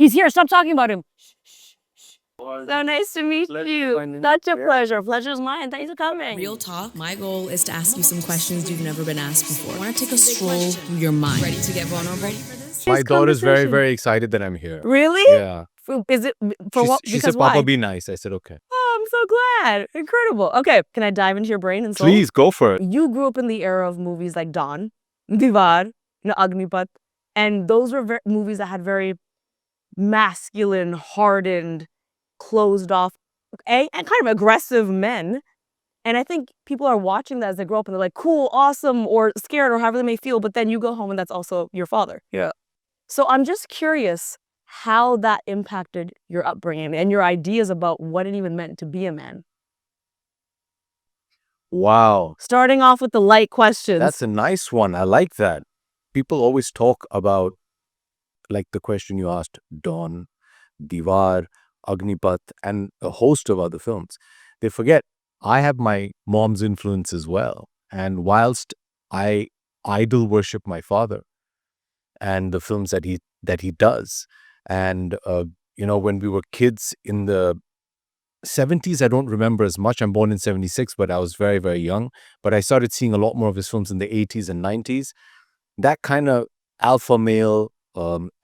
He's here. Stop talking about him. So nice to meet you. Such a pleasure. Pleasure's mine. Thanks for coming. Real talk. My goal is to ask you some questions you've never been asked before. I want to take a stroll through your mind. Ready to get vulnerable? Ready for this? My daughter's very, very excited that I'm here. Really? Yeah. Is it for what? She Because said, Papa, why? be nice. I said, okay. Oh, I'm so glad. Incredible. Okay, can I dive into your brain and soul? Please, go for it. You grew up in the era of movies like Dawn, Diwar, Agnipat, and those were movies that had very masculine, hardened, closed off, and kind of aggressive men. And I think people are watching that as they grow up and they're like, cool, awesome, or scared, or however they may feel. But then you go home and that's also your father. Yeah. So I'm just curious how that impacted your upbringing and your ideas about what it even meant to be a man. Wow. Starting off with the light questions. That's a nice one. I like that. People always talk about, like the question you asked, Dawn, Diwar, Agnipat, and a host of other films. They forget I have my mom's influence as well. And whilst I idol worship my father and the films that he does, and when we were kids in the 70s, I don't remember as much. I'm born in 76, but I was very, very young. But I started seeing a lot more of his films in the 80s and 90s. That kind of alpha male,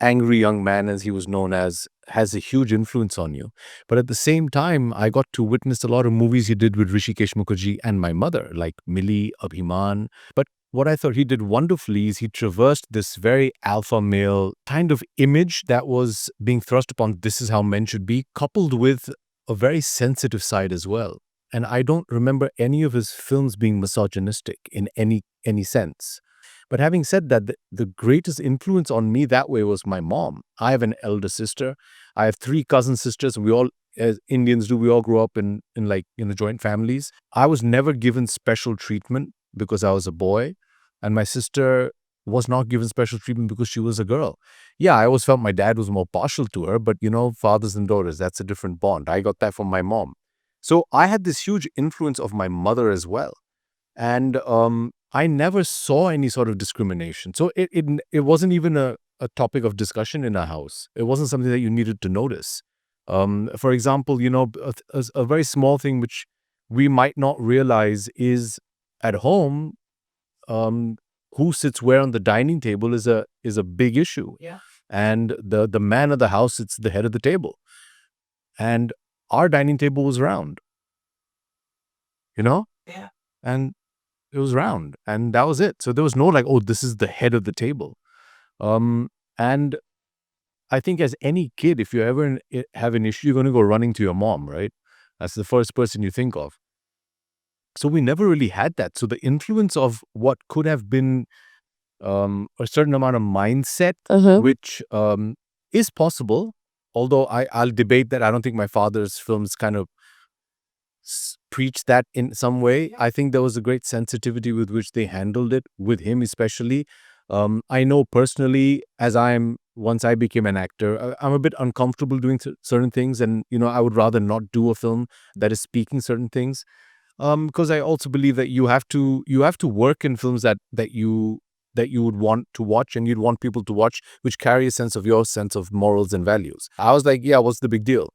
angry young man, as he was known as, has a huge influence on you. But at the same time, I got to witness a lot of movies he did with Rishikesh Mukherjee and my mother, like Millie, Abhiman. But what I thought he did wonderfully is he traversed this very alpha male kind of image that was being thrust upon, this is how men should be, coupled with a very sensitive side as well. And I don't remember any of his films being misogynistic in any sense. But having said that, the greatest influence on me that way was my mom. I have an elder sister. I have 3 cousin sisters. We all, as Indians do, we all grew up in joint families. I was never given special treatment because I was a boy. And my sister was not given special treatment because she was a girl. Yeah, I always felt my dad was more partial to her, but fathers and daughters, that's a different bond. I got that from my mom. So I had this huge influence of my mother as well. And I never saw any sort of discrimination. So it wasn't even a topic of discussion in our house. It wasn't something that you needed to notice. For example, a very small thing which we might not realize is at home, who sits where on the dining table is a big issue. Yeah. And the man of the house sits at the head of the table. And our dining table was round. Yeah. And it was round, and that was it. So there was no like, oh, this is the head of the table. And I think as any kid, if you ever have an issue, you're going to go running to your mom, right? That's the first person you think of. So we never really had that. So the influence of what could have been a certain amount of mindset, which is possible, although I'll debate that. I don't think my father's films kind of preach that in some way. I think there was a great sensitivity with which they handled it, with him especially. I know personally, once I became an actor, I'm a bit uncomfortable doing certain things, and I would rather not do a film that is speaking certain things, because I also believe that you have to work in films that you would want to watch and you'd want people to watch, which carry a sense of your sense of morals and values. I was like, yeah, what's the big deal?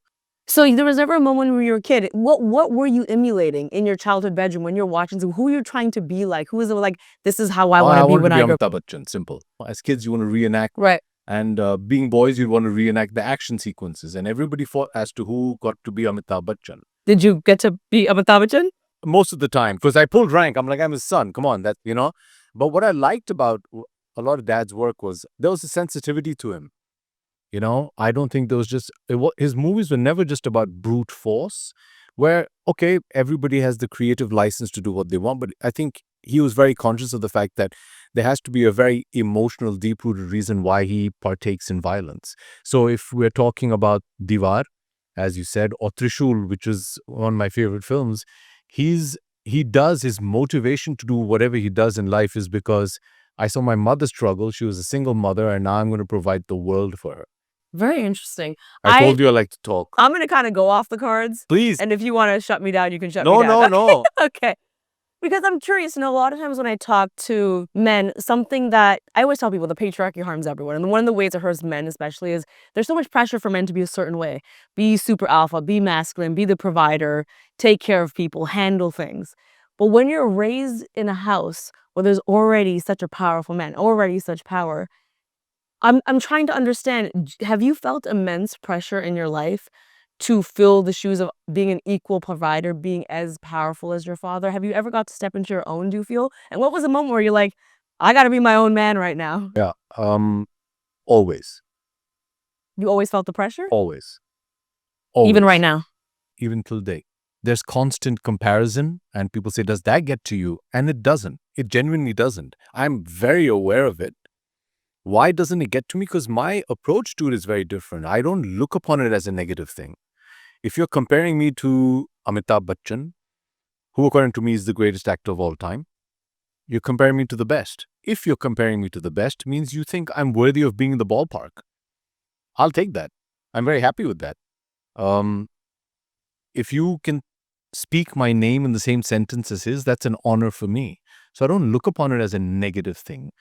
So there was never a moment when you were a kid. What were you emulating in your childhood bedroom when you're watching? So who you're trying to be like? Who is it like, this is how I want to be when I grow up? Amitabh Bachchan, simple. As kids, you want to reenact. Right. And being boys, you'd want to reenact the action sequences. And everybody fought as to who got to be Amitabh Bachchan. Did you get to be Amitabh Bachchan? Most of the time. Because I pulled rank. I'm like, I'm his son. Come on. But what I liked about a lot of Dad's work was there was a sensitivity to him. I don't think there was his movies were never just about brute force, where, okay, everybody has the creative license to do what they want, but I think he was very conscious of the fact that there has to be a very emotional, deep-rooted reason why he partakes in violence. So if we're talking about Diwar, as you said, or Trishul, which is one of my favorite films, his motivation to do whatever he does in life is because I saw my mother struggle. She was a single mother, and now I'm going to provide the world for her. Very interesting. I told you I like to talk. I'm going to kind of go off the cards. Please. And if you want to shut me down, you can shut me down. No. Okay. Because I'm curious, a lot of times when I talk to men, something that I always tell people, the patriarchy harms everyone. And one of the ways it hurts men especially is there's so much pressure for men to be a certain way. Be super alpha, be masculine, be the provider, take care of people, handle things. But when you're raised in a house where there's already such a powerful man, already such power, I'm trying to understand, have you felt immense pressure in your life to fill the shoes of being an equal provider, being as powerful as your father? Have you ever got to step into your own, do you feel? And what was the moment where you're like, I gotta be my own man right now? Yeah. Always. You always felt the pressure? Always. Even right Always. now? Even till date. There's constant comparison, and people say, does that get to you? And it doesn't. It genuinely doesn't. I'm very aware of it. Why doesn't it get to me? Because my approach to it is very different. I don't look upon it as a negative thing. If you're comparing me to Amitabh Bachchan, who according to me is the greatest actor of all time, you're comparing me to the best. If you're comparing me to the best, means you think I'm worthy of being in the ballpark. I'll take that. I'm very happy with that. If you can speak my name in the same sentence as his, that's an honor for me. So I don't look upon it as a negative thing.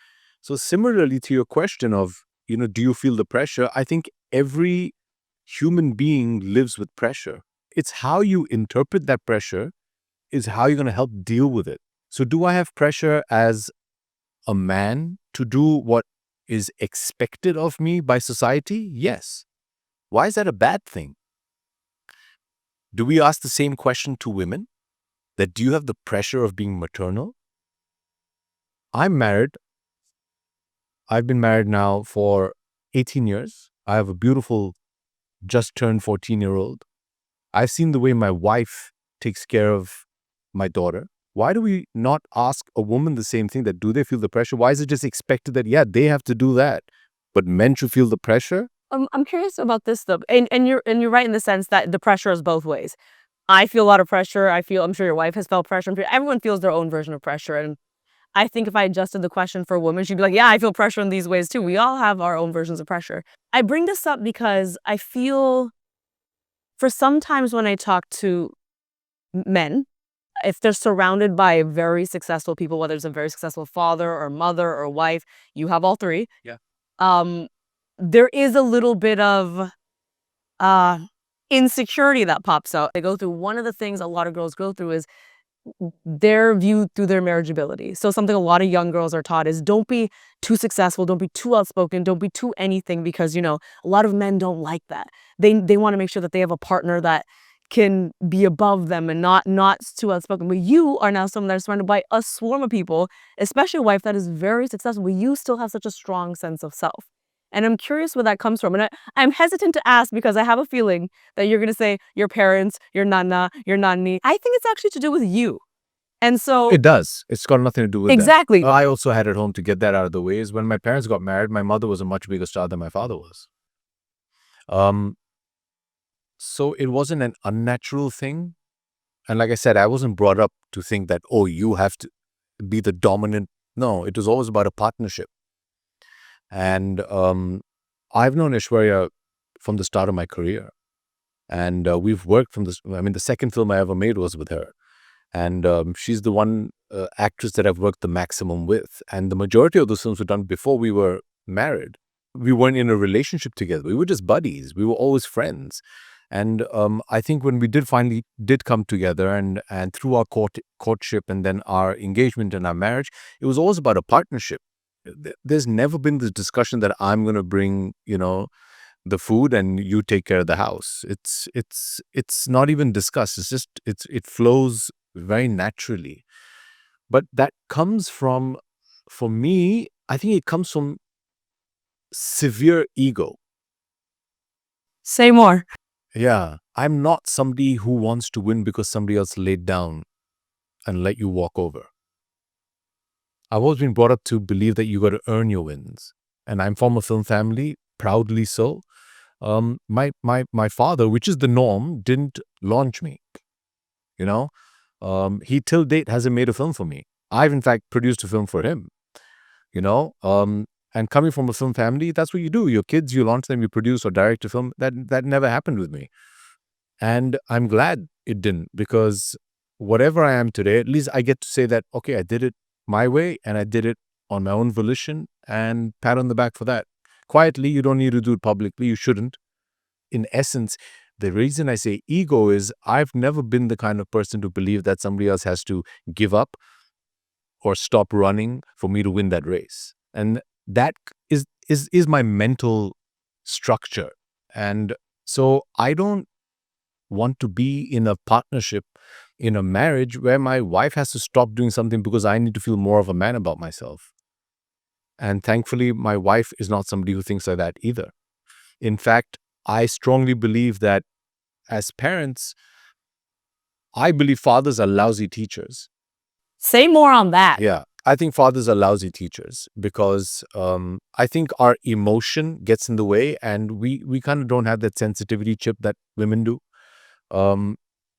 So similarly to your question of, do you feel the pressure? I think every human being lives with pressure. It's how you interpret that pressure is how you're going to help deal with it. So do I have pressure as a man to do what is expected of me by society? Yes. Why is that a bad thing? Do we ask the same question to women? That do you have the pressure of being maternal? I'm married. I've been married now for 18 years. I have a beautiful, just turned 14-year-old. I've seen the way my wife takes care of my daughter. Why do we not ask a woman the same thing? That do they feel the pressure? Why is it just expected that, yeah, they have to do that, but men should feel the pressure? I'm curious about this though, and you're right in the sense that the pressure is both ways. I feel a lot of pressure. I'm sure your wife has felt pressure. Everyone feels their own version of pressure, and I think if I adjusted the question for a woman, she'd be like, yeah, I feel pressure in these ways too. We all have our own versions of pressure. I bring this up because I feel for sometimes when I talk to men, if they're surrounded by very successful people, whether it's a very successful father or mother or wife, you have all three. Yeah. There is a little bit of insecurity that pops out. They go through one of the things a lot of girls go through is they're viewed through their marriageability. So something a lot of young girls are taught is don't be too successful, don't be too outspoken, don't be too anything because, a lot of men don't like that. They want to make sure that they have a partner that can be above them and not too outspoken. But you are now someone that's surrounded by a swarm of people, especially a wife that is very successful, but you still have such a strong sense of self. And I'm curious where that comes from. And I'm hesitant to ask because I have a feeling that you're going to say your parents, your nana, your nani. I think it's actually to do with you. And so It does. It's got nothing to do with exactly. that. I also had at home to get that out of the way is when my parents got married, my mother was a much bigger star than my father was. So it wasn't an unnatural thing. And like I said, I wasn't brought up to think that, oh, you have to be the dominant. No, it was always about a partnership. And I've known Aishwarya from the start of my career. And we've worked from this. I mean, the second film I ever made was with her. And she's the one actress that I've worked the maximum with. And the majority of those films were done before we were married. We weren't in a relationship together. We were just buddies. We were always friends. And I think when we finally come together and through our courtship and then our engagement and our marriage, it was always about a partnership. There's never been this discussion that I'm going to bring, the food and you take care of the house. It's not even discussed. It's just it flows very naturally. But that comes from, for me, I think it comes from severe ego. Say more. Yeah, I'm not somebody who wants to win because somebody else laid down and let you walk over. I've always been brought up to believe that you got to earn your wins. And I'm from a film family, proudly so. My father, which is the norm, didn't launch me. He till date hasn't made a film for me. I've in fact produced a film for him. And coming from a film family, that's what you do. Your kids, you launch them, you produce or direct a film. That never happened with me. And I'm glad it didn't, because whatever I am today, at least I get to say that, okay, I did it my way and I did it on my own volition, and pat on the back for that. Quietly, you don't need to do it publicly. You shouldn't. In essence, the reason I say ego is I've never been the kind of person to believe that somebody else has to give up or stop running for me to win that race. And that is my mental structure. And so I don't want to be in a partnership, in a marriage where my wife has to stop doing something because I need to feel more of a man about myself. And thankfully, my wife is not somebody who thinks like that either. In fact, I strongly believe that as parents, I believe fathers are lousy teachers. Say more on that. Yeah, I think fathers are lousy teachers because I think our emotion gets in the way, and we kind of don't have that sensitivity chip that women do.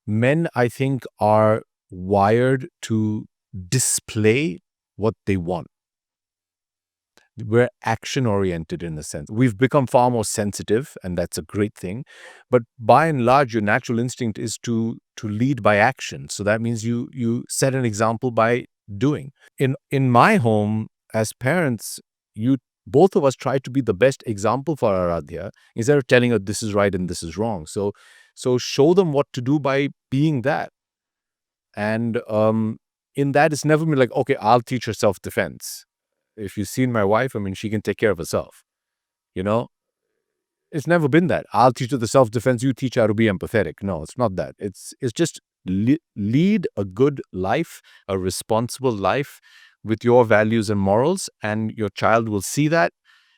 Men, I think, are wired to display what they want. We're action oriented in a sense. We've become far more sensitive, and that's a great thing. But by and large, your natural instinct is to lead by action. So that means you set an example by doing. In my home, as parents, both of us try to be the best example for Aradhya instead of telling her this is right and this is wrong. So show them what to do by being that. And in that, it's never been like, okay, I'll teach her self-defense. If you've seen my wife, I mean, she can take care of herself. You know, it's never been that. I'll teach her the self-defense. You teach her how to be empathetic. No, it's not that. It's just lead a good life, a responsible life with your values and morals, and your child will see that,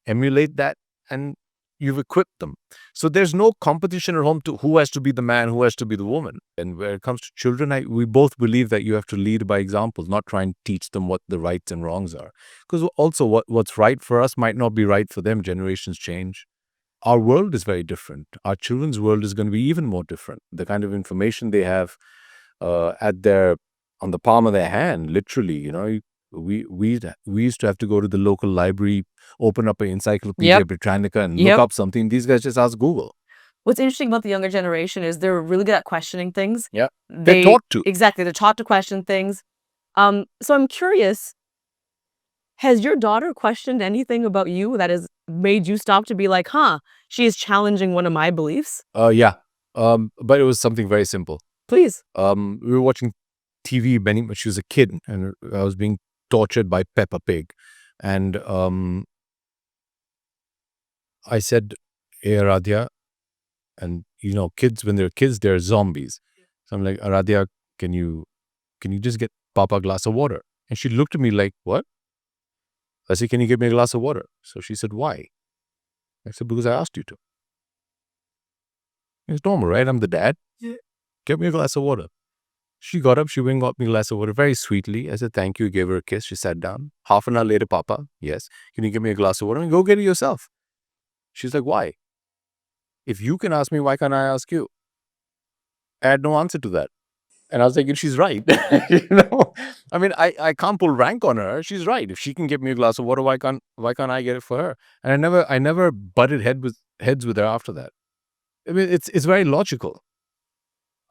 emulate that, and you've equipped them. So there's no competition at home to who has to be the man, who has to be the woman. And where it comes to children, we both believe that you have to lead by example, not try and teach them what the rights and wrongs are. Because also what's right for us might not be right for them. Generations change. Our world is very different. Our children's world is going to be even more different. The kind of information they have on the palm of their hand, literally, we used to have to go to the local library, open up an Encyclopedia Britannica and look up something. These guys just ask Google. What's interesting about the younger generation is they're really good at questioning things. Yeah, they're taught to. Exactly, they're taught to question things. So I'm curious, has your daughter questioned anything about you that has made you stop to be like, she is challenging one of my beliefs? Yeah, but it was something very simple. Please. We were watching TV when she was a kid, and I was being tortured by Peppa Pig. And I said, hey, Aradhya, and kids, when they're kids, they're zombies. So I'm like, Aradhya, can you just get Papa a glass of water? And she looked at me like, what? I said, can you get me a glass of water? So she said, why? I said, because I asked you to. It's normal, right? I'm the dad. Yeah. Get me a glass of water. She got up, she went and got me a glass of water very sweetly. I said, thank you, gave her a kiss. She sat down. Half an hour later, Papa, yes, can you give me a glass of water? And go get it yourself. She's like, why? If you can ask me, why can't I ask you? I had no answer to that. And I was thinking, she's right. I mean, I can't pull rank on her. She's right. If she can give me a glass of water, why can't I get it for her? And I never butted heads with her after that. I mean, it's very logical.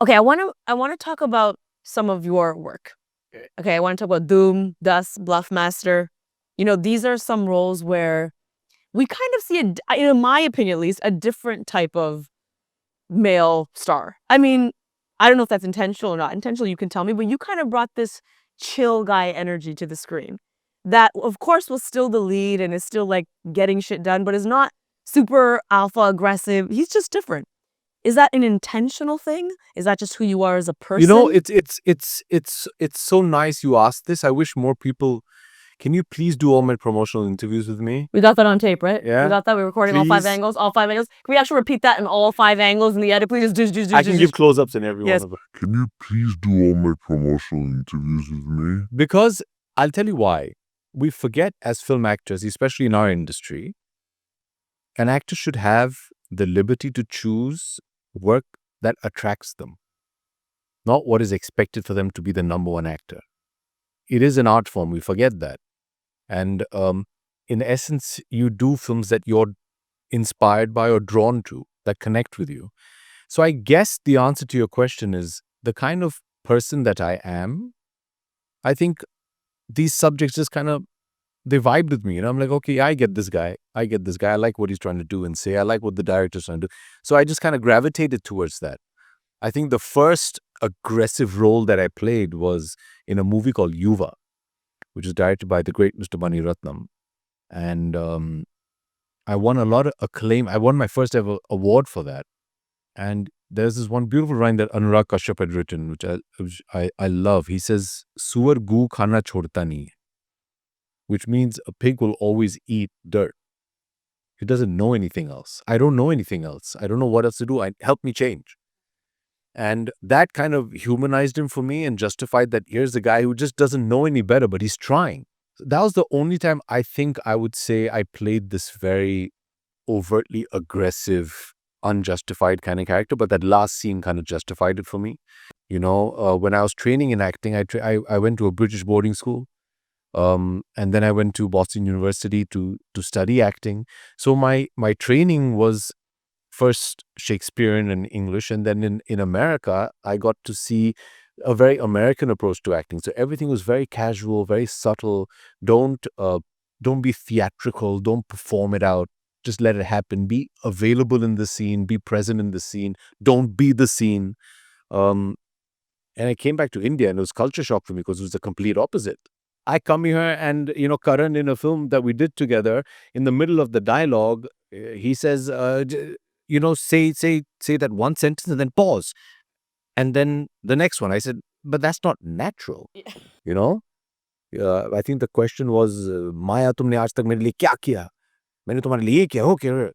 Okay, I want to talk about some of your work. Okay, I want to talk about Doom, Dust, Bluffmaster. These are some roles where we kind of see, in my opinion at least, a different type of male star. I mean, I don't know if that's intentional or not. Intentional, you can tell me, but you kind of brought this chill guy energy to the screen. That, of course, was still the lead and is still like getting shit done, but is not super alpha aggressive. He's just different. Is that an intentional thing? Is that just who you are as a person? It's so nice you asked this. I wish more people. Can you please do all my promotional interviews with me? We got that on tape, right? Yeah. We got that. We're recording all 5 angles. All 5 angles. Can we actually repeat that in all 5 angles in the edit, please? I can give close-ups in every one of them. Can you please do all my promotional interviews with me? Because I'll tell you why. We forget as film actors, especially in our industry, an actor should have the liberty to choose work that attracts them, not what is expected for them to be the number one actor. It is an art form. We forget that. And in essence, you do films that you're inspired by or drawn to, that connect with you. So I guess the answer to your question is the kind of person that I am, I think these subjects just kind of, they vibed with me. I'm like, okay, I get this guy. I get this guy. I like what he's trying to do and say. I like what the director's trying to do. So I just kind of gravitated towards that. I think the first aggressive role that I played was in a movie called Yuva, which is directed by the great Mr. Mani Ratnam. And I won a lot of acclaim. I won my first ever award for that. And there's this one beautiful line that Anurag Kashyap had written, which I love. He says, "Suar gu khana chhodta nahi," which means a pig will always eat dirt. He doesn't know anything else. I don't know anything else. I don't know what else to do. Help me change. And that kind of humanized him for me and justified that here's a guy who just doesn't know any better, but he's trying. So that was the only time I think I would say I played this very overtly aggressive, unjustified kind of character, but that last scene kind of justified it for me. When I was training in acting, I went to a British boarding school, and then I went to Boston University to study acting. So my training was first Shakespearean and English, and then in America, I got to see a very American approach to acting. So everything was very casual, very subtle. Don't be theatrical. Don't perform it out. Just let it happen. Be available in the scene. Be present in the scene. Don't be the scene. And I came back to India, and it was culture shock for me because it was the complete opposite. I come here, and Karan, in a film that we did together, in the middle of the dialogue, he says, say that one sentence and then pause, and then the next one. I said, but that's not natural. I think the question was, Maya, तुमने आज तक मेरे लिए क्या किया? मैंने तुम्हारे लिए किया. Okay.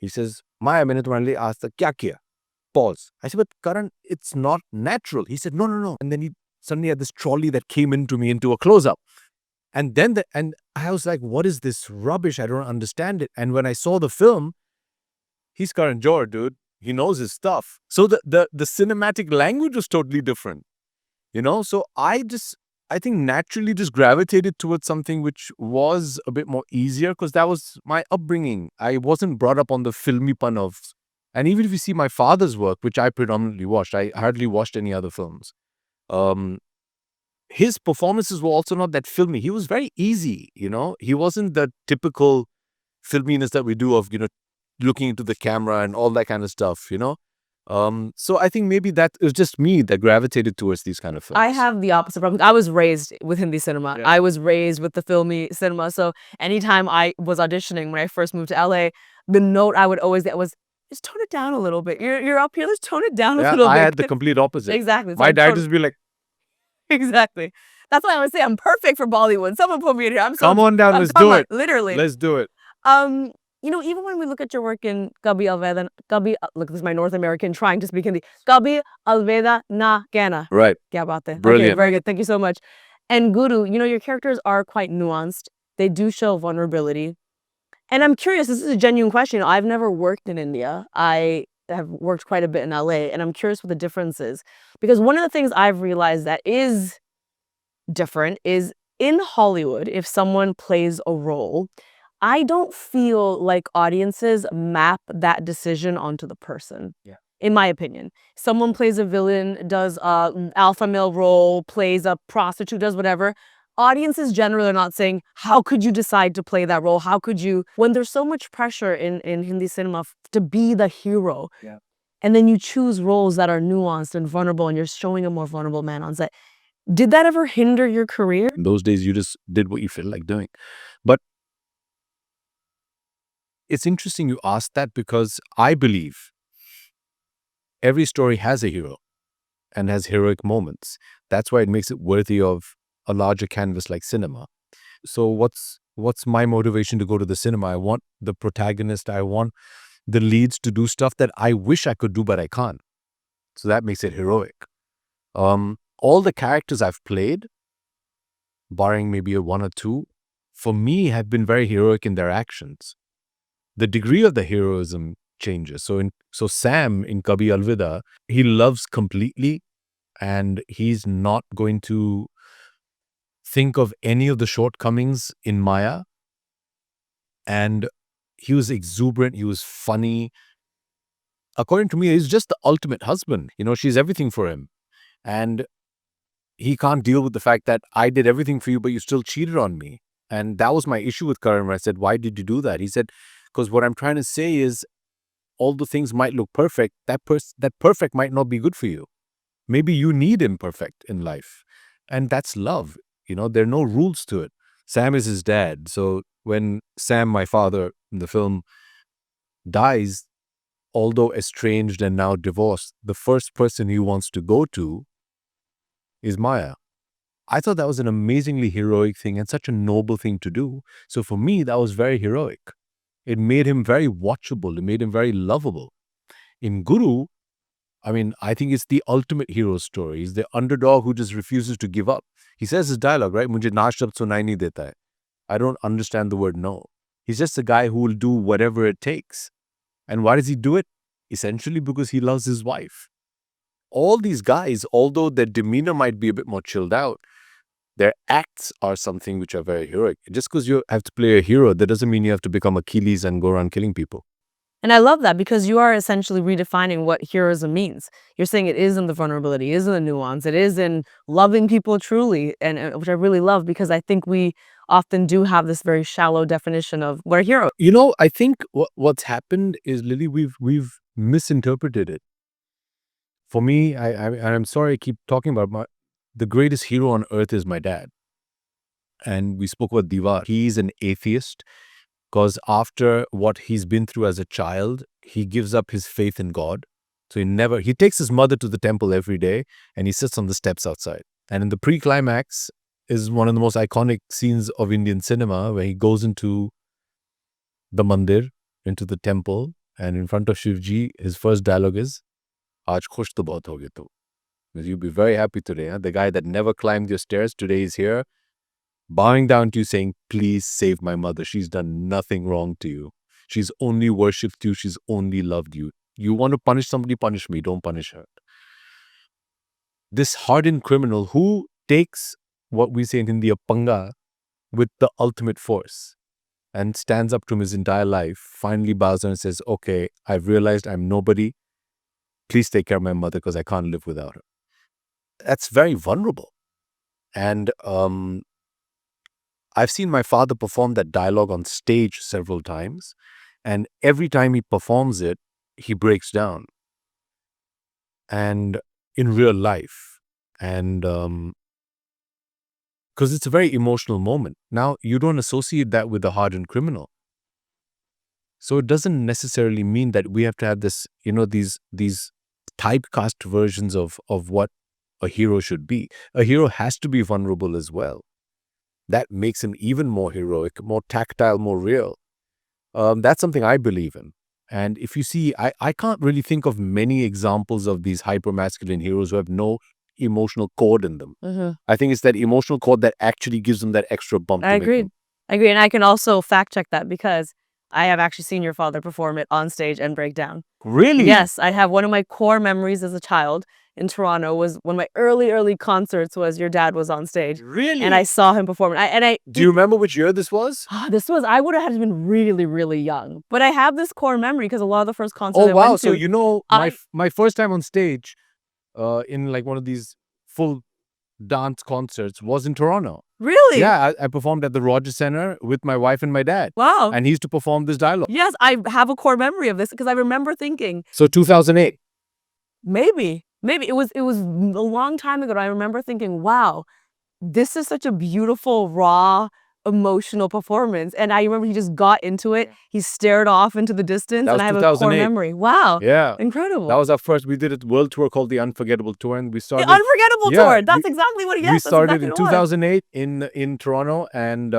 He says, Maya, मैंने तुम्हारे लिए आज तक क्या किया? Pause. I said, but Karan, it's not natural. He said, no. And then he suddenly had this trolley that came into me into a close-up. And then and I was like, what is this rubbish? I don't understand it. And when I saw the film, he's Karan Johar, dude. He knows his stuff. So the cinematic language was totally different. So I think naturally just gravitated towards something which was a bit more easier because that was my upbringing. I wasn't brought up on the filmy pun of, and even if you see my father's work, which I predominantly watched, I hardly watched any other films. His performances were also not that filmy. He was very easy, He wasn't the typical filminess that we do of, looking into the camera and all that kind of stuff, So I think maybe that it was just me that gravitated towards these kind of films. I have the opposite problem. I was raised with Hindi cinema. Yeah. I was raised with the filmy cinema. So anytime I was auditioning when I first moved to LA, the note I would always get was, just tone it down a little bit. You're up here, let's tone it down a little bit. I had the complete opposite. Exactly. My dad just be like, exactly. That's why I would say I'm perfect for Bollywood. Someone put me in here. Come on down, let's do it. Literally. Let's do it. Even when we look at your work in Kabhi Alveda, look, this is my North American trying to speak Hindi. Kabhi Alveda Na Kehna. Right. Kya baat hai? Brilliant. Okay, very good. Thank you so much. And Guru, your characters are quite nuanced. They do show vulnerability. And I'm curious, this is a genuine question. I've never worked in India. I have worked quite a bit in LA, and I'm curious what the difference is. Because one of the things I've realized that is different is in Hollywood, if someone plays a role, I don't feel like audiences map that decision onto the person. Yeah. In my opinion, someone plays a villain, does an alpha male role, plays a prostitute, does whatever. Audiences generally are not saying, how could you decide to play that role? How could you, when there's so much pressure in Hindi cinema to be the hero, yeah, and then you choose roles that are nuanced and vulnerable and you're showing a more vulnerable man on set. Did that ever hinder your career? In those days, you just did what you felt like doing. But it's interesting you asked that because I believe every story has a hero and has heroic moments. That's why it makes it worthy of a larger canvas like cinema. So what's my motivation to go to the cinema? I want the protagonist, I want the leads to do stuff that I wish I could do, but I can't. So that makes it heroic. All the characters I've played, barring maybe a one or two, for me have been very heroic in their actions. The degree of the heroism changes. So Sam in Kabhi Alvida, he loves completely and he's not going to think of any of the shortcomings in Maya. And he was exuberant, he was funny. according to me, he's just the ultimate husband. She's everything for him. And he can't deal with the fact that I did everything for you, but you still cheated on me. And that was my issue with Karan. I said, why did you do that? He said, because what I'm trying to say is, although things might look perfect, that perfect might not be good for you. Maybe you need imperfect in life. And that's love. There are no rules to it. Sam is his dad. So when Sam, my father in the film, dies, although estranged and now divorced, the first person he wants to go to is Maya. I thought that was an amazingly heroic thing and such a noble thing to do. So for me, that was very heroic. It made him very watchable. It made him very lovable. In Guru, I think it's the ultimate hero story. He's the underdog who just refuses to give up. He says his dialogue, right? Mujhe na shabd sunai nahi deta hai. I don't understand the word no. He's just a guy who will do whatever it takes. And why does he do it? Essentially because he loves his wife. All these guys, although their demeanor might be a bit more chilled out, their acts are something which are very heroic. Just because you have to play a hero, that doesn't mean you have to become Achilles and go around killing people. And I love that because you are essentially redefining what heroism means. You're saying it is in the vulnerability, it is in the nuance, it is in loving people truly, and which I really love because I think we often do have this very shallow definition of what a hero. I think what's happened is, Lily, we've misinterpreted it. For me, I'm sorry I keep talking about the greatest hero on earth is my dad. And we spoke about Diwar. He's an atheist because after what he's been through as a child, he gives up his faith in God. So he takes his mother to the temple every day and he sits on the steps outside. And in the pre-climax is one of the most iconic scenes of Indian cinema where he goes into the mandir, into the temple, and in front of Shivji, his first dialogue is, Aaj khush to bahut ho gaya tu. You'll be very happy today. Huh? The guy that never climbed your stairs today is here, bowing down to you saying, please save my mother. She's done nothing wrong to you. She's only worshipped you. She's only loved you. You want to punish somebody, punish me. Don't punish her. This hardened criminal who takes what we say in Hindi, a panga, with the ultimate force and stands up to him his entire life, finally bows down and says, okay, I've realized I'm nobody. Please take care of my mother because I can't live without her. That's very vulnerable. And I've seen my father perform that dialogue on stage several times. And every time he performs it, he breaks down. And in real life. And because it's a very emotional moment. Now, you don't associate that with a hardened criminal. So it doesn't necessarily mean that we have to have this, these typecast versions of what a hero should be. A hero has to be vulnerable as well. That makes him even more heroic, more tactile, more real. That's something I believe in. And if you see, I can't really think of many examples of these hyper-masculine heroes who have no emotional cord in them. Mm-hmm. I think it's that emotional cord that actually gives them that extra bump. I agree. And I can also fact check that because I have actually seen your father perform it on stage and break down. Really? Yes, I have one of my core memories as a child in Toronto was one of my early concerts was your dad was on stage. Really? And I saw him perform. Do you remember which year this was? I would have had to been really young. But I have this core memory because a lot of the first concerts I went to. So my first time on stage in like one of these full dance concerts was in Toronto. Really? Yeah, I performed at the Rogers Center with my wife and my dad. Wow. And he used to perform this dialogue. Yes, I have a core memory of this because I remember thinking. So 2008. Maybe. It was a long time ago. I remember thinking, wow, this is such a beautiful, raw, emotional performance. And I remember he just got into it. He stared off into the distance. That was and I have 2008. a core memory. Wow. Yeah. Incredible. That was our first. We did a world tour called the Unforgettable Tour. And we started. The Unforgettable Tour. That's exactly what it is. We started exactly in 2008 in Toronto. And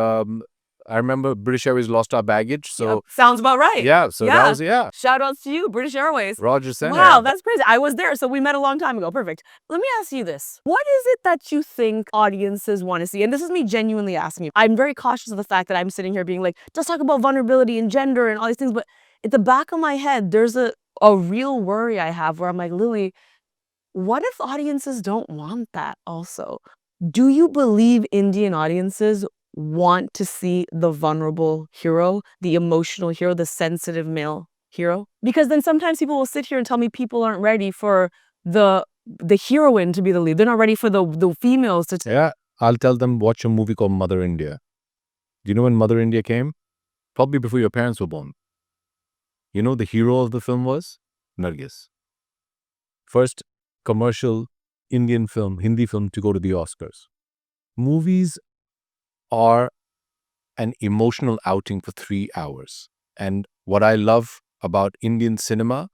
I remember British Airways lost our baggage. So yep. Sounds about right. Yeah. So that was, Shout outs to you, British Airways. Rogers Center. Wow, that's crazy. I was there. So we met a long time ago. Perfect. Let me ask you this. What is it that you think audiences want to see? And this is me genuinely asking you. I'm very cautious of the fact that I'm sitting here being like, just talk about vulnerability and gender and all these things. But at the back of my head, there's a real worry I have where I'm like, Lily, what if audiences don't want that also? Do you believe Indian audiences want to see the vulnerable hero, the emotional hero, the sensitive male hero? Because then sometimes people will sit here and tell me people aren't ready for the heroine to be the lead. They're not ready for the females to. Yeah, I'll tell them, watch a movie called Mother India. Do you know when Mother India came? Probably before your parents were born. You know the hero of the film was? Nargis. First commercial Indian film, Hindi film to go to the Oscars. Movies are an emotional outing for 3 hours. And what I love about Indian cinema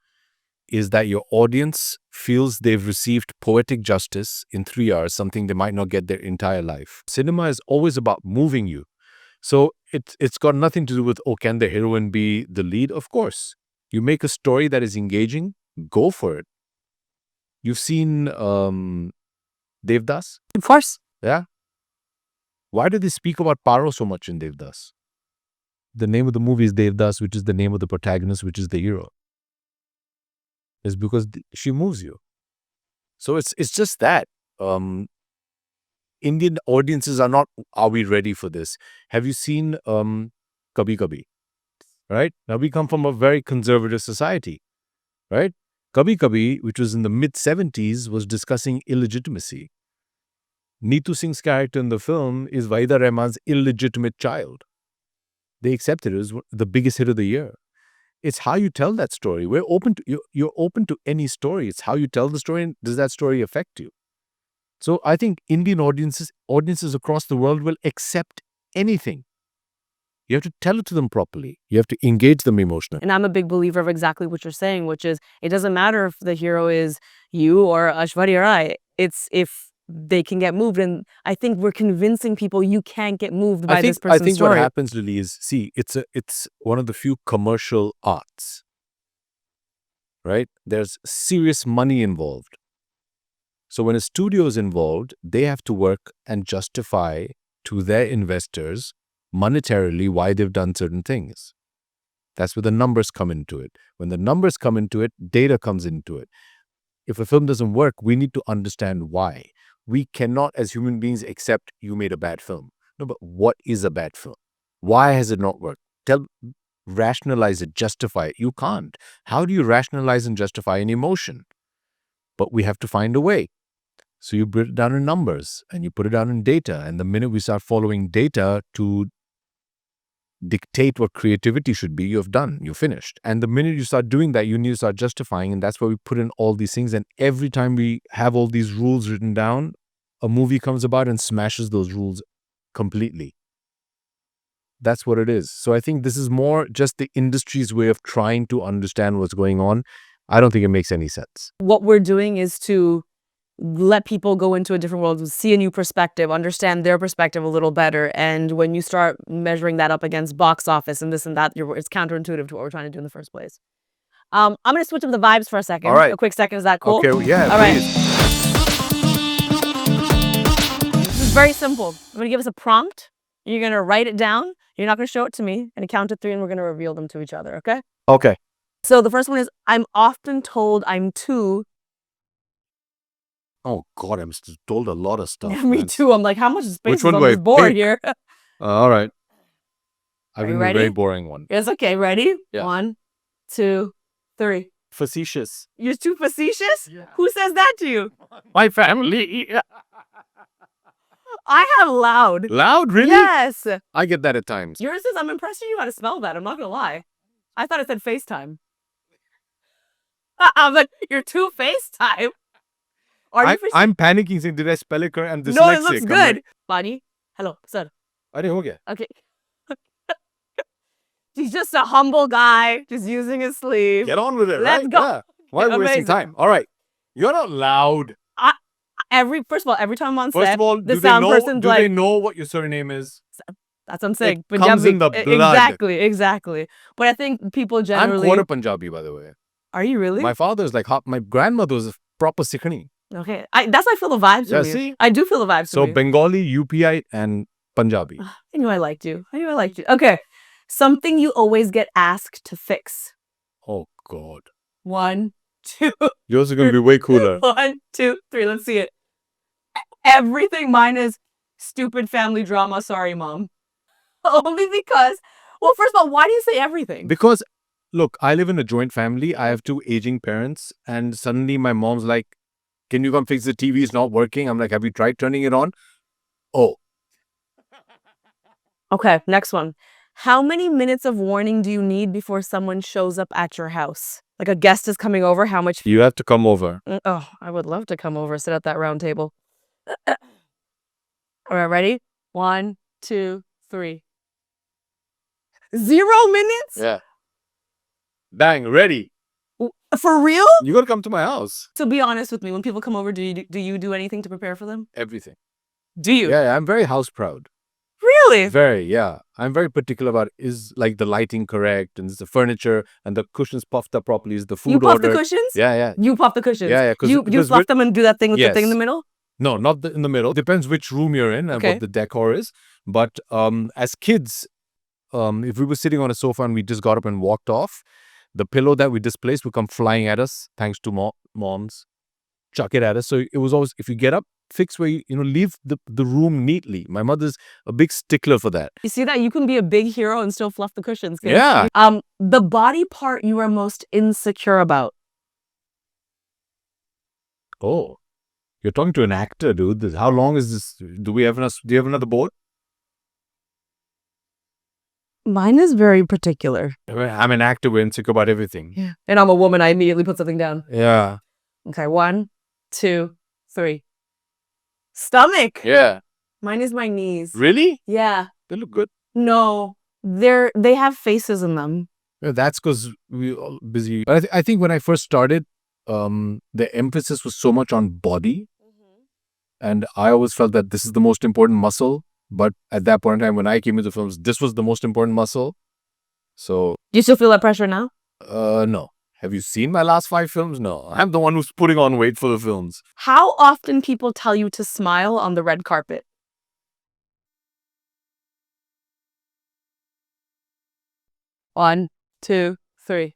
is that your audience feels they've received poetic justice in 3 hours, something they might not get their entire life. Cinema is always about moving you. So it's got nothing to do with, oh, can the heroine be the lead? Of course. You make a story that is engaging, go for it. You've seen Devdas? Of course. Yeah. Why do they speak about Paro so much in Devdas? The name of the movie is Devdas, which is the name of the protagonist, which is the hero. It's because she moves you. So it's just that. Indian audiences are not, are we ready for this? Have you seen Kabhi Kabhi? Right? Now we come from a very conservative society. Right? Kabhi Kabhi, which was in the mid-70s, was discussing illegitimacy. Neetu Singh's character in the film is Waida Rahman's illegitimate child. They accepted it. It was the biggest hit of the year. It's how you tell that story. We're open to, you're open to any story. It's how you tell the story, and does that story affect you? So I think Indian audiences across the world will accept anything. You have to tell it to them properly. You have to engage them emotionally. And I'm a big believer of exactly what you're saying, which is it doesn't matter if the hero is you or Aishwarya Rai. It's if they can get moved. And I think we're convincing people you can't get moved by this person's I think story. what happens, Lily, is, see, it's one of the few commercial arts. Right? There's serious money involved. So when a studio is involved, they have to work and justify to their investors monetarily why they've done certain things. That's where the numbers come into it. When the numbers come into it, data comes into it. If a film doesn't work, we need to understand why. We cannot, as human beings, accept you made a bad film. No, but what is a bad film? Why has it not worked? Rationalize it, justify it. You can't. How do you rationalize and justify an emotion? But we have to find a way. So you put it down in numbers and you put it down in data. And the minute we start following data to dictate what creativity should be, you've done, you're finished. And the minute you start doing that, you need to start justifying. And that's where we put in all these things. And every time we have all these rules written down, a movie comes about and smashes those rules completely. That's what it is. So I think this is more just the industry's way of trying to understand what's going on. I don't think it makes any sense. What we're doing is to let people go into a different world, see a new perspective, understand their perspective a little better. And when you start measuring that up against box office and this and that, it's counterintuitive to what we're trying to do in the first place. I'm going to switch up the vibes for a second. All right. A quick second. Is that cool? Okay, yeah, all please. Right. This is very simple. I'm going to give us a prompt. You're going to write it down. You're not going to show it to me. And count to 3 and we're going to reveal them to each other. Okay? Okay. So the first one is, I'm often told I'm too. Oh, God, I'm told a lot of stuff. Me too. I'm like, how much space Which is one on do I this board pick? here? All right. I've Are you been a ready? very boring one. It's okay. Ready? Yeah. 1, 2, 3. Facetious. You're too facetious? Yeah. Who says that to you? My family. I have loud. Loud? Really? Yes. I get that at times. Yours is, I'm impressed you knew how to spell that. I'm not going to lie. I thought it said FaceTime. I'm like, you're too FaceTime. I'm panicking saying, did I spell it correct? I'm dyslexic. No, it looks good. Bani, hello, sir. Okay. He's just a humble guy, just using his sleeve. Get on with it, Let's right? go. Yeah. Why are we wasting Amazing. time? All right. You're not loud. First of all, every time I'm on First set, of all, the sound person's do like, they know what your surname is? that's what I'm saying. It comes in the blood. Exactly. But I think people generally. I'm quarter Punjabi, by the way. Are you really? My father's like, my grandmother was a proper Sikhani. Okay. That's how I feel the vibes Yeah, from you. see? I do feel the vibes So from you. Bengali, UPI, and Punjabi. I knew I liked you. Okay. Something you always get asked to fix. Oh, God. 1, 2. Yours is going to be way cooler. 1, 2, 3. Let's see it. Everything mine is stupid family drama. Sorry, mom. Only because, well, first of all, why do you say everything? Because Look, I live in a joint family. I have two aging parents, and suddenly my mom's like, "Can you come fix the TV? It's not working." I'm like, "Have you tried turning it on?" Oh, Okay, next one. How many minutes of warning do you need before someone shows up at your house? Like a guest is coming over, how much? you have to come over. Oh, I would love to come over, sit at that round table. All right, ready? 1, 2, 3. 0 minutes? Yeah. Bang, ready. For real? You gotta come to my house. So be honest with me. When people come over, do you do anything to prepare for them? Everything. Do you? Yeah, I'm very house proud. Really? Very, yeah. I'm very particular about is like the lighting correct and is the furniture and the cushions puffed up properly, is the food You puff the ordered. cushions? Yeah, yeah. You puff the cushions? Yeah, yeah. You fluff them and do that thing with the thing in the Yes. middle? No, not in the middle. Depends which room you're in and Okay. what the decor is. But as kids, if we were sitting on a sofa and we just got up and walked off, the pillow that we displaced would come flying at us, thanks to moms. Chuck it at us. So it was always, if you get up, fix where leave the room neatly. My mother's a big stickler for that. You see that? You can be a big hero and still fluff the cushions. Kid. Yeah. The body part you are most insecure about. Oh, you're talking to an actor, dude. How long is this? Do you have another board? Mine is very particular. I'm an actor. We're insecure about everything. Yeah. And I'm a woman. I immediately put something down. Yeah. Okay, 1, 2, 3. Stomach. Yeah. Mine is my knees. Really? Yeah. They look good. No. They have faces in them. Yeah, that's because we all busy. But I think when I first started, the emphasis was so much on body. And I always felt that this is the most important muscle. But at that point in time, when I came into films, this was the most important muscle. So, Do you still feel that pressure now? no. Have you seen my last 5 films? No. I'm the one who's putting on weight for the films. How often people tell you to smile on the red carpet? One, 2, 3.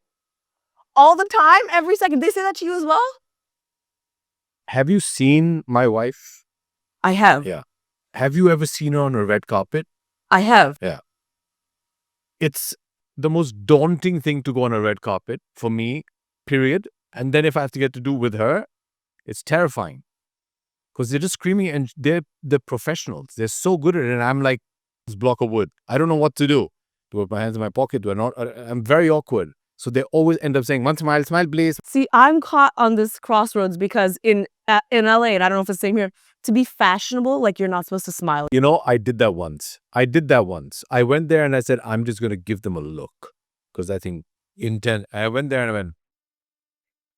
All the time? Every second? They say that to you as well? Have you seen my wife? I have. Yeah. Have you ever seen her on a red carpet? I have. It's the most daunting thing to go on a red carpet for me, period. And then if I have to get to do with her, it's terrifying. Because they're just screaming and they're professionals. They're so good at it. And I'm like this block of wood. I don't know what to do. Do I put my hands in my pocket? Do I not? I'm very awkward. So they always end up saying, "One smile, please." See, I'm caught on this crossroads because in LA, and I don't know if it's the same here, to be fashionable, like you're not supposed to smile. I did that once. I went there and I said, I'm just going to give them a look. Because I think I went there and I went.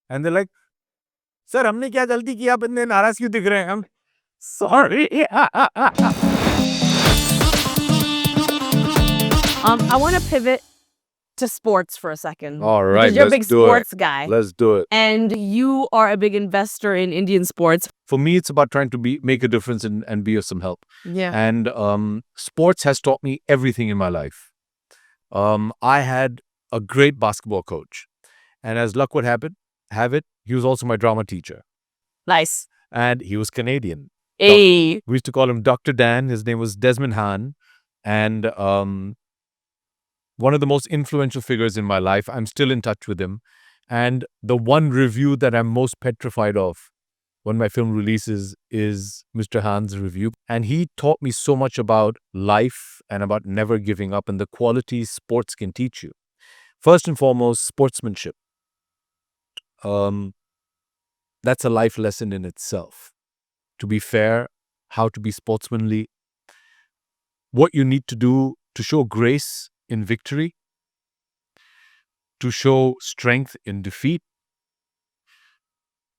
And they're like, "Sir, हमने क्या गलती की? आप इतने नाराज क्यों दिख रहे हैं?" I'm sorry. I want to pivot to sports for a second. All right, Because you're a big let's do it. sports guy. Let's do it. And you are a big investor in Indian sports. For me, it's about trying to make a difference and be of some help. Yeah. And sports has taught me everything in my life. I had a great basketball coach. And as luck would have it, he was also my drama teacher. Nice. And he was Canadian. Hey. We used to call him Dr. Dan. His name was Desmond Hahn. And one of the most influential figures in my life. I'm still in touch with him. And the one review that I'm most petrified of when my film releases is Mr. Hahn's review. And he taught me so much about life and about never giving up and the qualities sports can teach you. First and foremost, sportsmanship. That's a life lesson in itself. To be fair, how to be sportsmanly, what you need to do to show grace in victory, to show strength in defeat.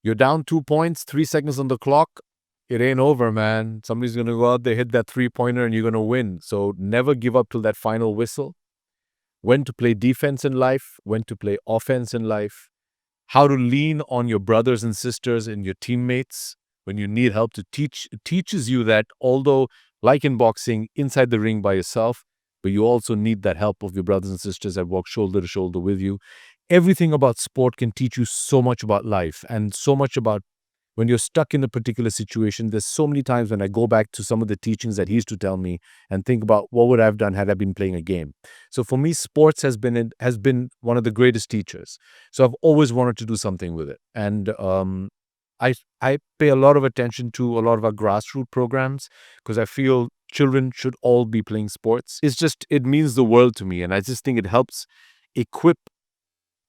You're down 2 points, 3 seconds on the clock. It ain't over, man. Somebody's going to go out there, hit that 3-pointer, and you're going to win. So never give up till that final whistle. When to play defense in life, when to play offense in life, how to lean on your brothers and sisters and your teammates when you need help it teaches you that although, like in boxing, inside the ring by yourself, but you also need that help of your brothers and sisters that walk shoulder to shoulder with you. Everything about sport can teach you so much about life and so much about when you're stuck in a particular situation, there's so many times when I go back to some of the teachings that he used to tell me and think about what would I have done had I been playing a game. So for me, sports has been one of the greatest teachers. So I've always wanted to do something with it. And I pay a lot of attention to a lot of our grassroots programs because I feel children should all be playing sports. It means the world to me. And I just think it helps equip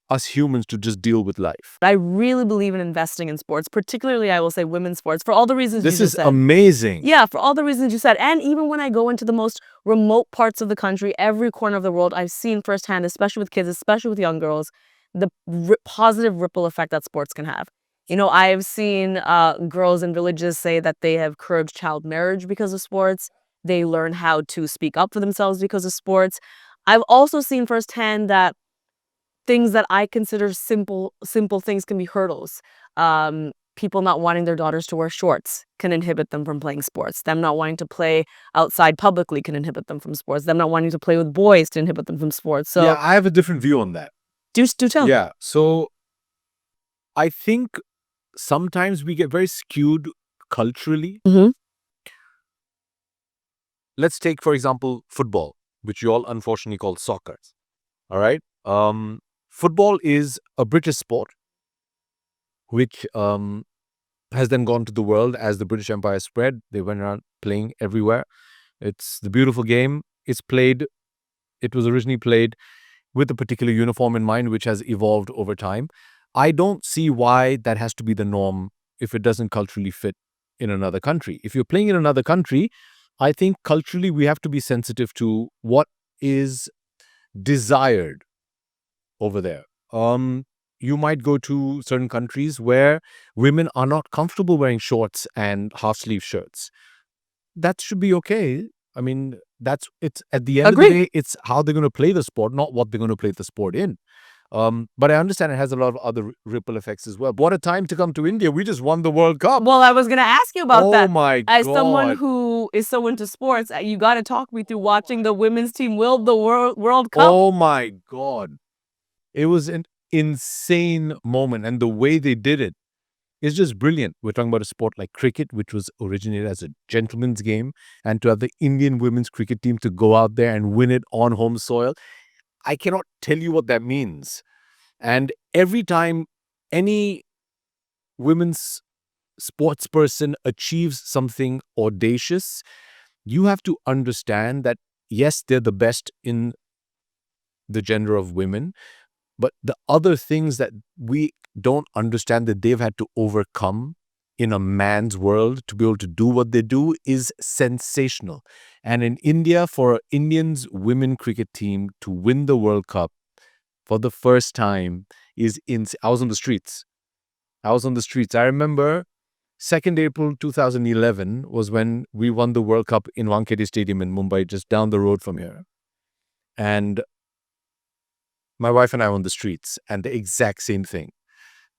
us humans to just deal with life. I really believe in investing in sports, particularly, I will say, women's sports, for all the reasons you just said. This is amazing. Yeah, for all the reasons you said. And even when I go into the most remote parts of the country, every corner of the world, I've seen firsthand, especially with kids, especially with young girls, the positive ripple effect that sports can have. I've seen girls in villages say that they have curbed child marriage because of sports. They learn how to speak up for themselves because of sports. I've also seen firsthand that things that I consider simple things can be hurdles. People not wanting their daughters to wear shorts can inhibit them from playing sports. Them not wanting to play outside publicly can inhibit them from sports. Them not wanting to play with boys can inhibit them from sports. So yeah, I have a different view on that. Do tell. Yeah, so I think sometimes we get very skewed culturally. Mhm. Let's take, for example, football, which you all unfortunately call soccer. All right? Football is a British sport, which has then gone to the world as the British Empire spread. They went around playing everywhere. It's the beautiful game. It was originally played with a particular uniform in mind, which has evolved over time. I don't see why that has to be the norm if it doesn't culturally fit in another country. If you're playing in another country, I think culturally we have to be sensitive to what is desired over there. You might go to certain countries where women are not comfortable wearing shorts and half-sleeve shirts. That should be okay. I mean, it's at the end of the day, it's how they're going to play the sport, not what they're going to play the sport in. But I understand it has a lot of other ripple effects as well. What a time to come to India. We just won the World Cup. Well, I was going to ask you about that. Oh my God. As someone who is so into sports, you got to talk me through watching the women's team win the World Cup. Oh my God. It was an insane moment. And the way they did it is just brilliant. We're talking about a sport like cricket, which was originated as a gentleman's game. And to have the Indian women's cricket team to go out there and win it on home soil, I cannot tell you what that means. And every time any women's sports person achieves something audacious, you have to understand that, yes, they're the best in the gender of women, but the other things that we don't understand that they've had to overcome in a man's world to be able to do what they do is sensational. And in India, for Indians women cricket team to win the World Cup for the first time is I was on the streets. I remember 2nd April 2011 was when we won the World Cup in Wankhede Stadium in Mumbai, just down the road from here. And my wife and I were on the streets, and the exact same thing.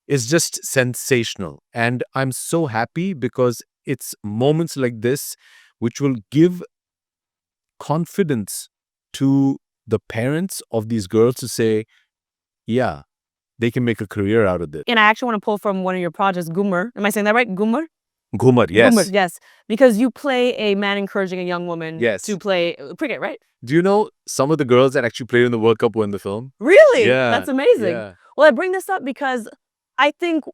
It's just sensational. And I'm so happy because it's moments like this which will give confidence to the parents of these girls to say, yeah, they can make a career out of this. And I actually want to pull from one of your projects, Ghumar. Am I saying that right? Ghumar? Ghumar, yes. Ghumar, yes. Because you play a man encouraging a young woman Yes. to play cricket, right? Do you know some of the girls that actually played in the World Cup were in the film? Really? Yeah. That's amazing. Yeah. Well, I bring this up because I think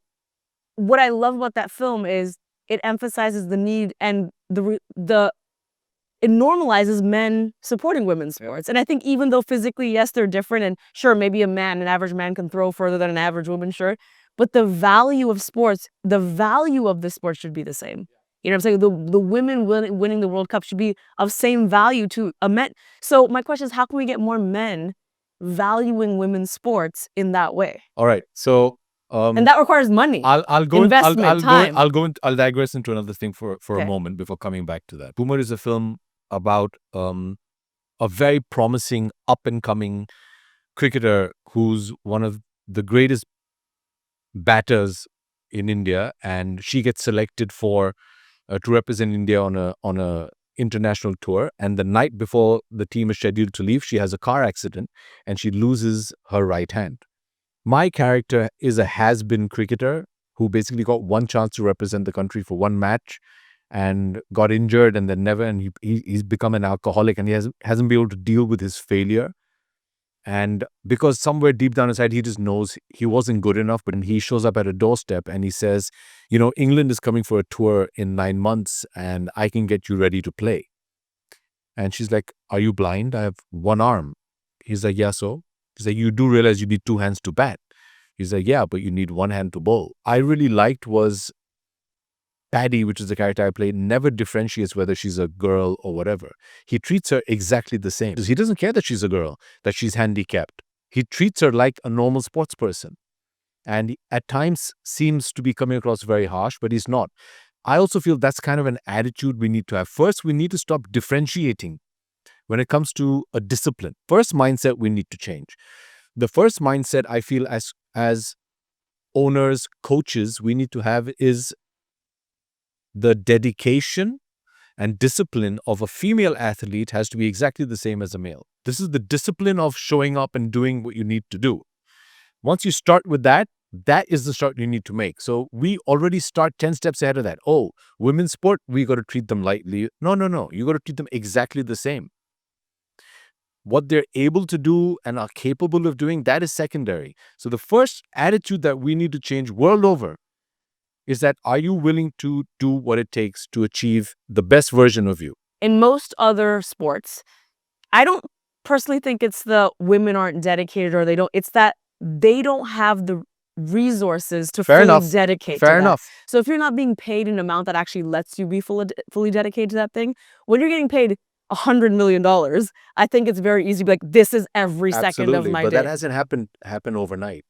what I love about that film is it emphasizes the need and it normalizes men supporting women's sports. And I think even though physically, yes, they're different, and sure, maybe an average man can throw further than an average woman, sure, but the value of sports, the value of the sport should be the same. You know what I'm saying? The women winning the World Cup should be of same value to a man. So my question is, how can we get more men valuing women's sports in that way? All right. So and that requires money. I'll go investment, time. I'll digress into another thing for Okay. a moment before coming back to that. Boomer is a film about a very promising up and coming cricketer who's one of the greatest batters in India, and she gets selected for to represent India on a international tour. And the night before the team is scheduled to leave, she has a car accident and she loses her right hand. My character is a has-been cricketer who basically got one chance to represent the country for one match and got injured and then never, and he's become an alcoholic, and he hasn't been able to deal with his failure. And because somewhere deep down inside, he just knows he wasn't good enough, but he shows up at a doorstep and he says, England is coming for a tour in 9 months and I can get you ready to play. And she's like, are you blind? I have one arm. He's like, yeah, so? He's like, you do realize you need two hands to bat. He's like, yeah, but you need one hand to bowl. I really liked was Paddy, which is the character I played, never differentiates whether she's a girl or whatever. He treats her exactly the same. He doesn't care that she's a girl, that she's handicapped. He treats her like a normal sports person. And he, at times, seems to be coming across very harsh, but he's not. I also feel that's kind of an attitude we need to have. First, we need to stop differentiating when it comes to a discipline. First mindset we need to change. The first mindset I feel as owners, coaches, we need to have is the dedication and discipline of a female athlete has to be exactly the same as a male. This is the discipline of showing up and doing what you need to do. Once you start with that, that is the start you need to make. So we already start 10 steps ahead of that. Oh, women's sport, we got to treat them lightly. No. You got to treat them exactly the same. What they're able to do and are capable of doing, that is secondary. So the first attitude that we need to change world over is that, are you willing to do what it takes to achieve the best version of you? In most other sports, I don't personally think it's the women aren't dedicated or it's that they don't have the resources to fully dedicate to that. Fair enough. So if you're not being paid an amount that actually lets you be fully dedicated to that thing, when you're getting paid $100 million, I think it's very easy to be like, this is every second of my but day. that hasn't happen overnight.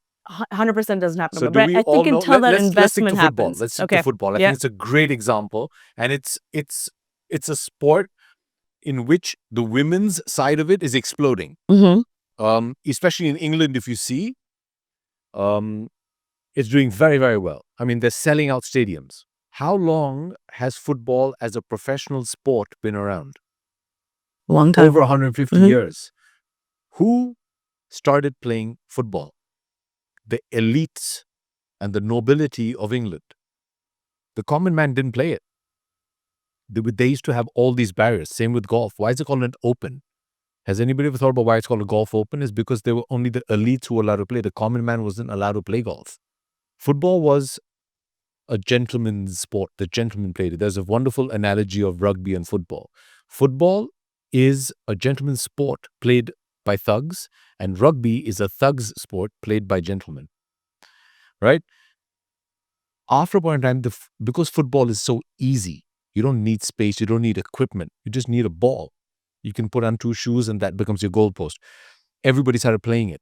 100% doesn't happen. So but do we I all think know? until that Let's investment stick to football. happens. Let's stick to football. I think it's a great example, and it's a sport in which the women's side of it is exploding. Especially in England, if you see, it's doing very, very well. I mean, they're selling out stadiums. How long has football as a professional sport been around? Long time. Over 150 years. Who started playing football? The elites and the nobility of England. The common man didn't play it. They used to have all these barriers. Same with golf. Why is it called an open? Has anybody ever thought about why it's called a golf open? It's because they were only the elites who were allowed to play. The common man wasn't allowed to play golf. Football was a gentleman's sport. The gentleman played it. There's a wonderful analogy of rugby and football. Football is a gentleman's sport played by thugs, and rugby is a thug's sport played by gentlemen. Right? After a point in time, because football is so easy, you don't need space, you don't need equipment, you just need a ball. You can put on 2 shoes and that becomes your goalpost. Everybody started playing it,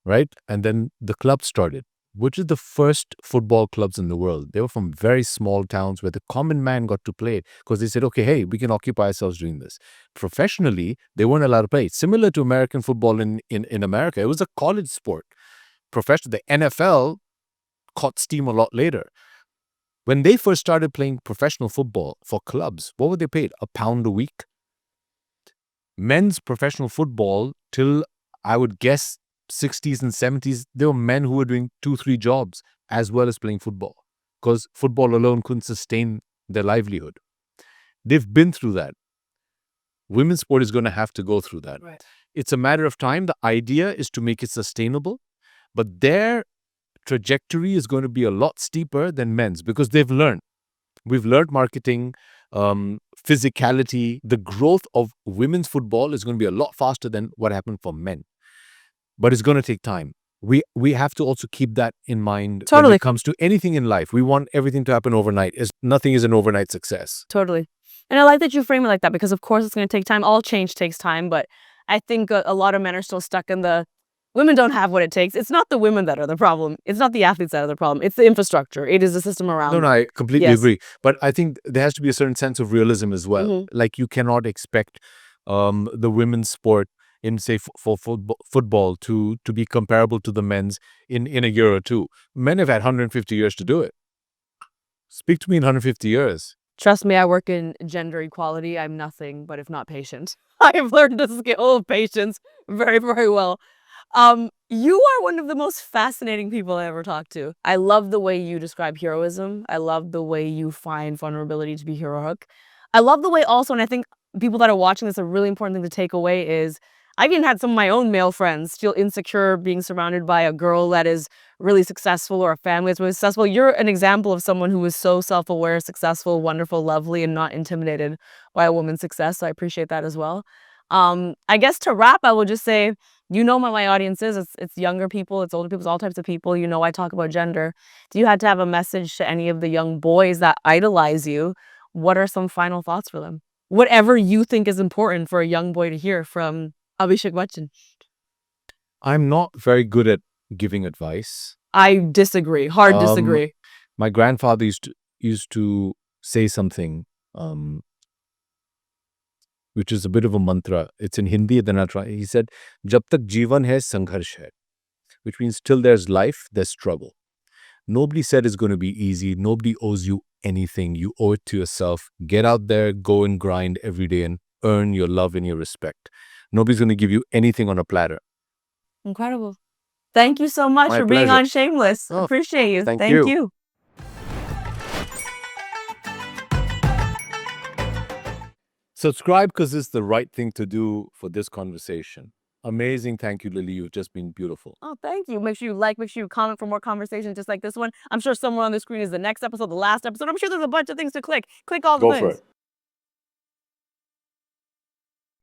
right? And then the club started, which is the first football clubs in the world. They were from very small towns where the common man got to play it because they said, okay, hey, we can occupy ourselves doing this. Professionally, they weren't allowed to play it. Similar to American football in America, it was a college sport. Professional, the NFL caught steam a lot later. When they first started playing professional football for clubs, what were they paid? £1 a week? Men's professional football till, I would guess, 60s and 70s, there were men who were doing 2-3 jobs as well as playing football because football alone couldn't sustain their livelihood. They've been through that. Women's sport is going to have to go through that. Right. It's a matter of time. The idea is to make it sustainable, but their trajectory is going to be a lot steeper than men's because they've learned. We've learned marketing, physicality. The growth of women's football is going to be a lot faster than what happened for men. But it's going to take time. We have to also keep that in mind when it comes to anything in life. We want everything to happen overnight. Nothing is an overnight success. Totally. And I like that you frame it like that because, of course, it's going to take time. All change takes time. But I think a lot of men are still stuck in the women don't have what it takes. It's not the women that are the problem. It's not the athletes that are the problem. It's the infrastructure. It is the system around. No, I completely agree. But I think there has to be a certain sense of realism as well. Like you cannot expect the women's sport in, say, for football to be comparable to the men's in a year or two. Men have had 150 years to do it. Speak to me in 150 years. Trust me, I work in gender equality. I'm nothing but if not patient. I have learned the skill of patience very, very well. You are one of the most fascinating people I ever talked to. I love the way you describe heroism. I love the way you find vulnerability to be heroic. I love the way also, and I think people that are watching this, a really important thing to take away is I've even had some of my own male friends feel insecure being surrounded by a girl that is really successful or a family that's really successful. You're an example of someone who is so self-aware, successful, wonderful, lovely, and not intimidated by a woman's success. So I appreciate that as well. I guess to wrap, I will just say, you know what my audience is. It's younger people, it's older people, it's all types of people. You know I talk about gender. If you had to have a message to any of the young boys that idolize you, what are some final thoughts for them? Whatever you think is important for a young boy to hear from Abhishek Bachchan. I'm not very good at giving advice. I disagree. Hard Um, disagree. My grandfather used to say something, which is a bit of a mantra. It's in Hindi. Then I try. He said, "Jab tak jeevan hai, sangharsh hai," which means till there's life, there's struggle. Nobody said it's going to be easy. Nobody owes you anything. You owe it to yourself. Get out there, go and grind every day and earn your love and your respect. Nobody's going to give you anything on a platter. Incredible. Thank you so much My for being pleasure. on Shameless. Oh, Appreciate you. thank Thank you. you. Subscribe because it's the right thing to do for this conversation. Amazing. Thank you, Lily. You've just been beautiful. Oh, thank you. Make sure you like, make sure you comment for more conversations just like this one. I'm sure somewhere on the screen is the next episode, the last episode. I'm sure there's a bunch of things to click. Click all the Go for things. it.